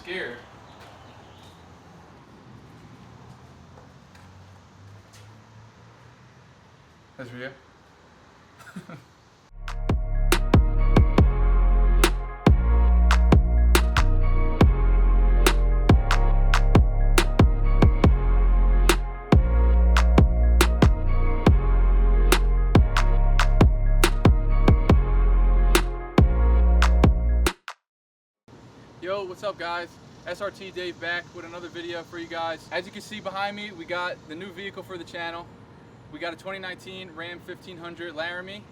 scared. That's for you. Yo, what's up guys? SRT Dave back with another video for you guys. As you can see behind me, we got the new vehicle for the channel. We got a 2019 Ram 1500 Laramie.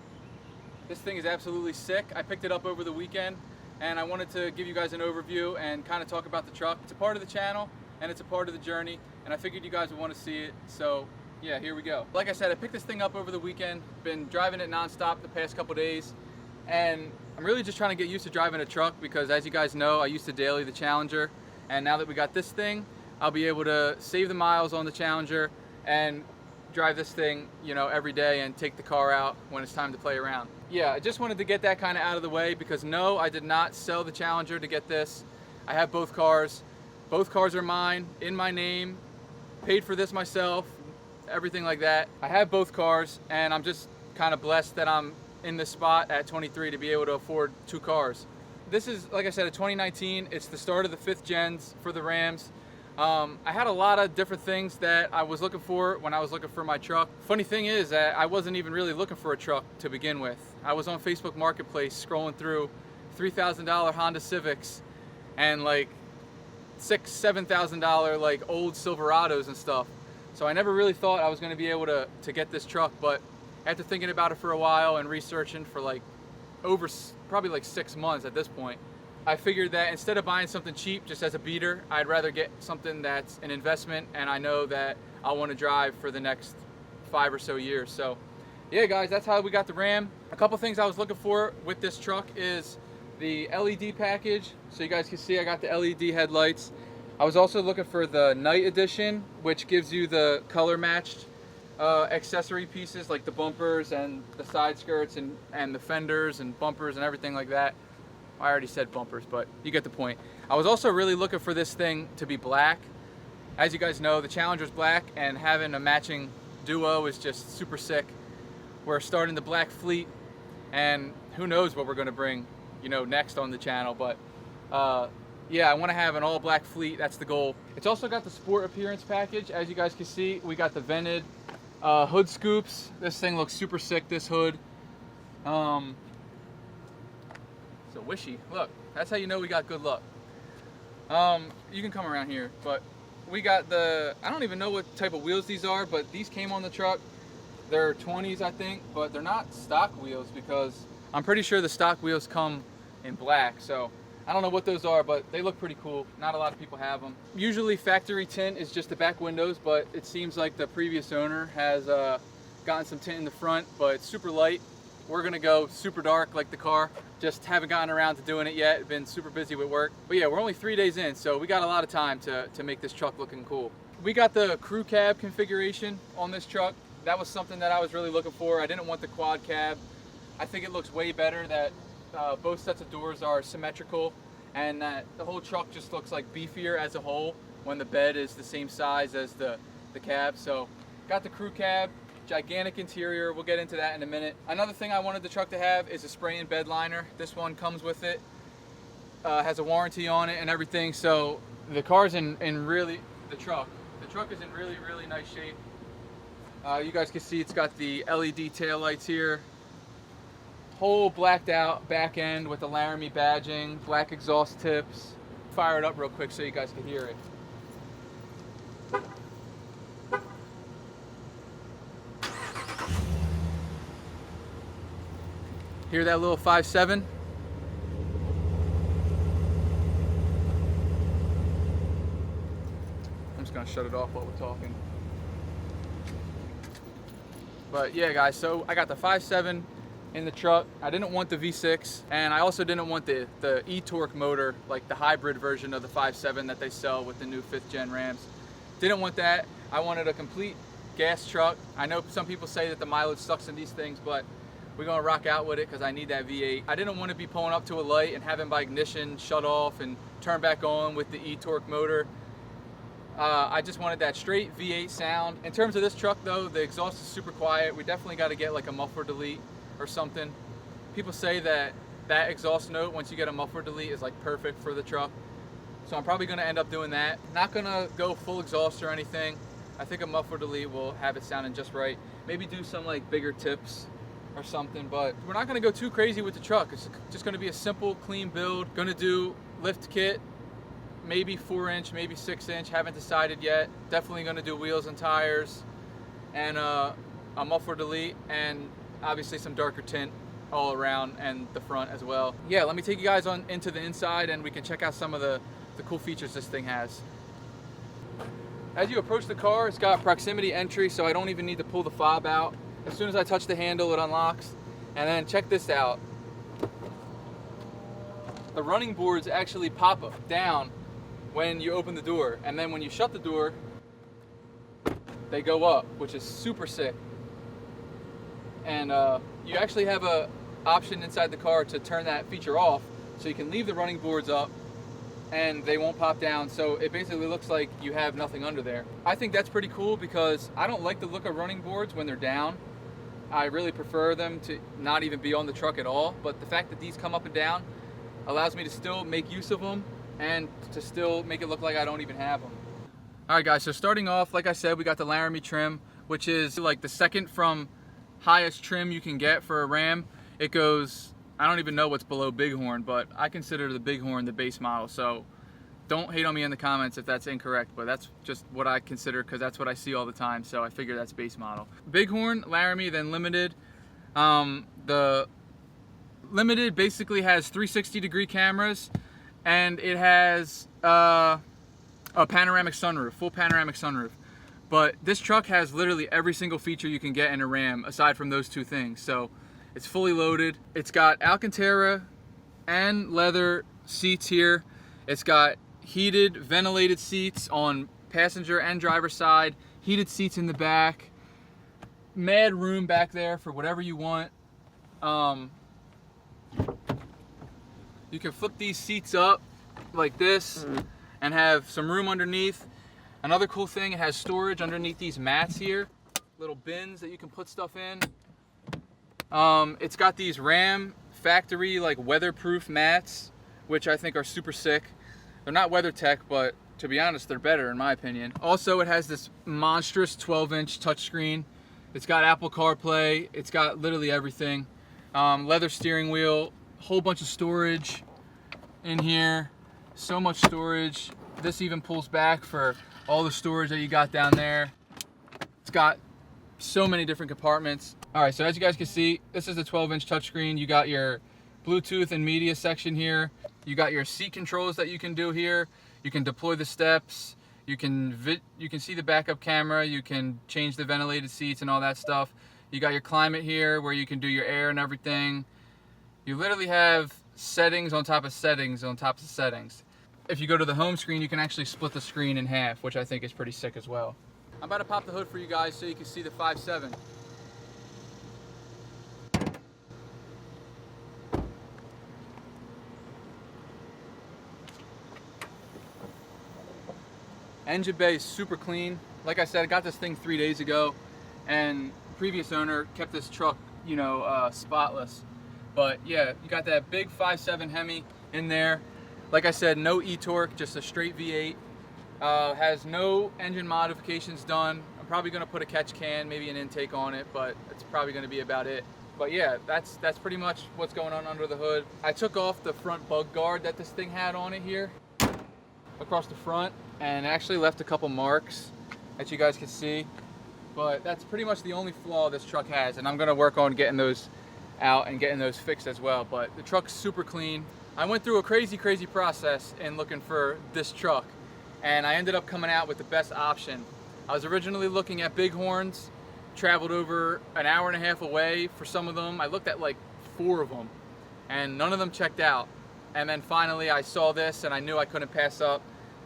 This thing is absolutely sick. I picked it up over the weekend and I wanted to give you guys an overview and kind of talk about the truck. It's a part of the channel and it's a part of the journey, and I figured you guys would want to see it. So yeah, here we go. Like I said, I picked this thing up over the weekend, been driving it non-stop the past couple days, and I'm really just trying to get used to driving a truck because, as you guys know, I used to daily the Challenger, and now that we got this thing, I'll be able to save the miles on the Challenger and drive this thing, you know, every day and take the car out when it's time to play around. Yeah, I just wanted to get that kind of out of the way because no, I did not sell the Challenger to get this. I have both cars. Both cars are mine, in my name, paid for this myself, everything like that. I have both cars and I'm just kind of blessed that I'm in this spot at 23 to be able to afford two cars. This is, like I said, a 2019. It's the start of the 5th gens for the Rams. I had a lot of different things that I was looking for when I was looking for my truck. Funny thing is that I wasn't even really looking for a truck to begin with. I was on Facebook Marketplace scrolling through $3,000 Honda Civics and like $7,000 like old Silverados and stuff. So I never really thought I was going to be able to get this truck, but after thinking about it for a while and researching for like probably like 6 months at this point, I figured that instead of buying something cheap just as a beater, I'd rather get something that's an investment and I know that I want to drive for the next 5 or so years. So yeah guys, that's how we got the Ram. A couple things I was looking for with this truck is the LED package. So you guys can see I got the LED headlights. I was also looking for the Night Edition, which gives you the color matched accessory pieces like the bumpers and the side skirts and the fenders and bumpers and everything like that. I already said bumpers, but you get the point. I was also really looking for this thing to be black. As you guys know, the Challenger's black, and having a matching duo is just super sick. We're starting the black fleet, and who knows what we're going to bring, you know, next on the channel, but yeah, I want to have an all black fleet. That's the goal. It's also got the sport appearance package. As you guys can see, we got the vented hood scoops. This thing looks super sick, this hood. So wishy. Look, that's how you know we got good luck. You can come around here, but we got the, I don't even know what type of wheels these are, but these came on the truck. They're 20s, I think, but they're not stock wheels because I'm pretty sure the stock wheels come in black. So I don't know what those are, but they look pretty cool. Not a lot of people have them. Usually factory tint is just the back windows, but it seems like the previous owner has gotten some tint in the front, but it's super light. We're gonna go super dark like the car. Just haven't gotten around to doing it yet. Been super busy with work. But yeah, we're only 3 days in, so we got a lot of time to make this truck looking cool. We got the crew cab configuration on this truck. That was something that I was really looking for. I didn't want the quad cab. I think it looks way better that both sets of doors are symmetrical and that the whole truck just looks like beefier as a whole when the bed is the same size as the cab. So got the crew cab, gigantic interior. We'll get into that in a minute. Another thing I wanted the truck to have is a spray and bed liner. This one comes with it, has a warranty on it and everything. So the car's in really, the truck is in really nice shape. You guys can see it's got the LED taillights here. Whole blacked out back end with the Laramie badging, black exhaust tips. Fire it up real quick so you guys can hear it. Hear that little 5.7? I'm just gonna shut it off while we're talking. But yeah guys, so I got the 5.7 in the truck. I didn't want the V6, and I also didn't want the e-torque motor, like the hybrid version of the 5.7 that they sell with the new 5th gen Rams. Didn't want that. I wanted a complete gas truck. I know some people say that the mileage sucks in these things, but we're gonna rock out with it because I need that V8. I didn't want to be pulling up to a light and having my ignition shut off and turn back on with the e-torque motor. I just wanted that straight V8 sound. In terms of this truck though, the exhaust is super quiet. We definitely got to get like a muffler delete or something. People say that exhaust note, once you get a muffler delete, is like perfect for the truck. So I'm probably going to end up doing that. Not going to go full exhaust or anything. I think a muffler delete will have it sounding just right. Maybe do some like bigger tips or something, but we're not going to go too crazy with the truck. It's just going to be a simple, clean build. Going to do lift kit, maybe 4-inch, maybe 6-inch, haven't decided yet. Definitely going to do wheels and tires, and a muffler delete, and obviously some darker tint all around and the front as well. Yeah, let me take you guys on into the inside and we can check out some of the cool features this thing has. As you approach the car, it's got proximity entry, so I don't even need to pull the fob out. As soon as I touch the handle, it unlocks. And then check this out. The running boards actually pop down when you open the door, and then when you shut the door, they go up, which is super sick. And you actually have a option inside the car to turn that feature off, so you can leave the running boards up and they won't pop down, so it basically looks like you have nothing under there. I think that's pretty cool because I don't like the look of running boards when they're down. I really prefer them to not even be on the truck at all, but the fact that these come up and down allows me to still make use of them and to still make it look like I don't even have them. Alright guys, so starting off, like I said, we got the Laramie trim, which is like the second from highest trim you can get for a Ram. It goes, I don't even know what's below Bighorn, but I consider the Bighorn the base model, so don't hate on me in the comments if that's incorrect, but that's just what I consider because that's what I see all the time, so I figure that's base model. Bighorn, Laramie, then Limited. The Limited basically has 360-degree cameras, and it has a panoramic sunroof, full panoramic sunroof. But this truck has literally every single feature you can get in a Ram aside from those two things. So it's fully loaded. It's got Alcantara and leather seats here. It's got heated, ventilated seats on passenger and driver side, heated seats in the back, mad room back there for whatever you want. You can flip these seats up like this and have some room underneath. Another cool thing, it has storage underneath these mats here, little bins that you can put stuff in. It's got these Ram factory like weatherproof mats, which I think are super sick. They're not WeatherTech, but to be honest, they're better in my opinion. Also, it has this monstrous 12-inch touchscreen. It's got Apple CarPlay. It's got literally everything. Leather steering wheel, whole bunch of storage in here. So much storage. This even pulls back for all the storage that you got down there. It's got so many different compartments. All right, so as you guys can see, this is a 12-inch touchscreen. You got your Bluetooth and media section here. You got your seat controls that you can do here. You can deploy the steps. You can see the backup camera. You can change the ventilated seats and all that stuff. You got your climate here where you can do your air and everything. You literally have settings on top of settings on top of settings. If you go to the home screen, you can actually split the screen in half, which I think is pretty sick as well. I'm about to pop the hood for you guys so you can see the 5.7. Engine bay is super clean. Like I said, I got this thing 3 days ago, and the previous owner kept this truck, you know, spotless. But yeah, you got that big 5.7 Hemi in there. Like I said, no e-torque, just a straight V8. Has no engine modifications done. I'm probably going to put a catch can, maybe an intake on it, but it's probably going to be about it. But yeah, that's pretty much what's going on under the hood. I took off the front bug guard that this thing had on it here, across the front, and actually left a couple marks that you guys can see. But that's pretty much the only flaw this truck has, and I'm going to work on getting those out and getting those fixed as well. But the truck's super clean. I went through a crazy process in looking for this truck, and I ended up coming out with the best option. I was originally looking at Bighorns, traveled over an hour and a half away for some of them. I looked at like 4 of them, and none of them checked out. And then finally I saw this, and I knew I couldn't pass up.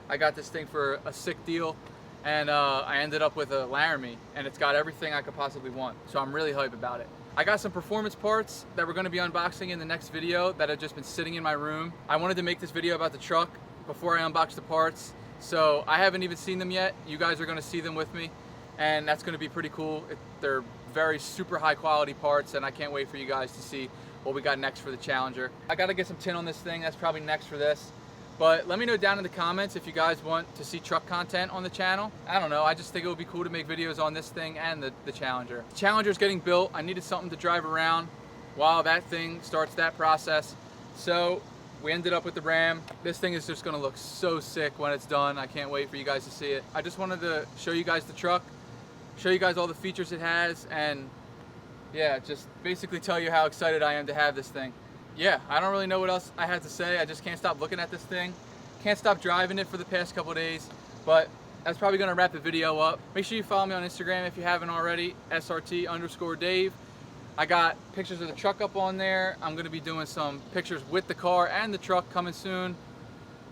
I got this thing for a sick deal, and I ended up with a Laramie, and it's got everything I could possibly want. So I'm really hyped about it. I got some performance parts that we're going to be unboxing in the next video that have just been sitting in my room. I wanted to make this video about the truck before I unbox the parts, so I haven't even seen them yet. You guys are going to see them with me, and that's going to be pretty cool. They're very super high quality parts, and I can't wait for you guys to see what we got next for the Challenger. I got to get some tin on this thing. That's probably next for this. But let me know down in the comments if you guys want to see truck content on the channel. I don't know, I just think it would be cool to make videos on this thing and the Challenger. The Challenger's getting built. I needed something to drive around while that thing starts that process. So we ended up with the Ram. This thing is just gonna look so sick when it's done. I can't wait for you guys to see it. I just wanted to show you guys the truck, show you guys all the features it has, and yeah, just basically tell you how excited I am to have this thing. Yeah, I don't really know what else I had to say. I just can't stop looking at this thing. Can't stop driving it for the past couple of days, but that's probably gonna wrap the video up. Make sure you follow me on Instagram if you haven't already, SRT_Dave. I got pictures of the truck up on there. I'm gonna be doing some pictures with the car and the truck coming soon.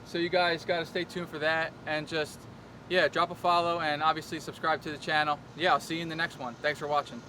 So you guys gotta stay tuned for that, and just, yeah, drop a follow and obviously subscribe to the channel. Yeah, I'll see you in the next one. Thanks for watching.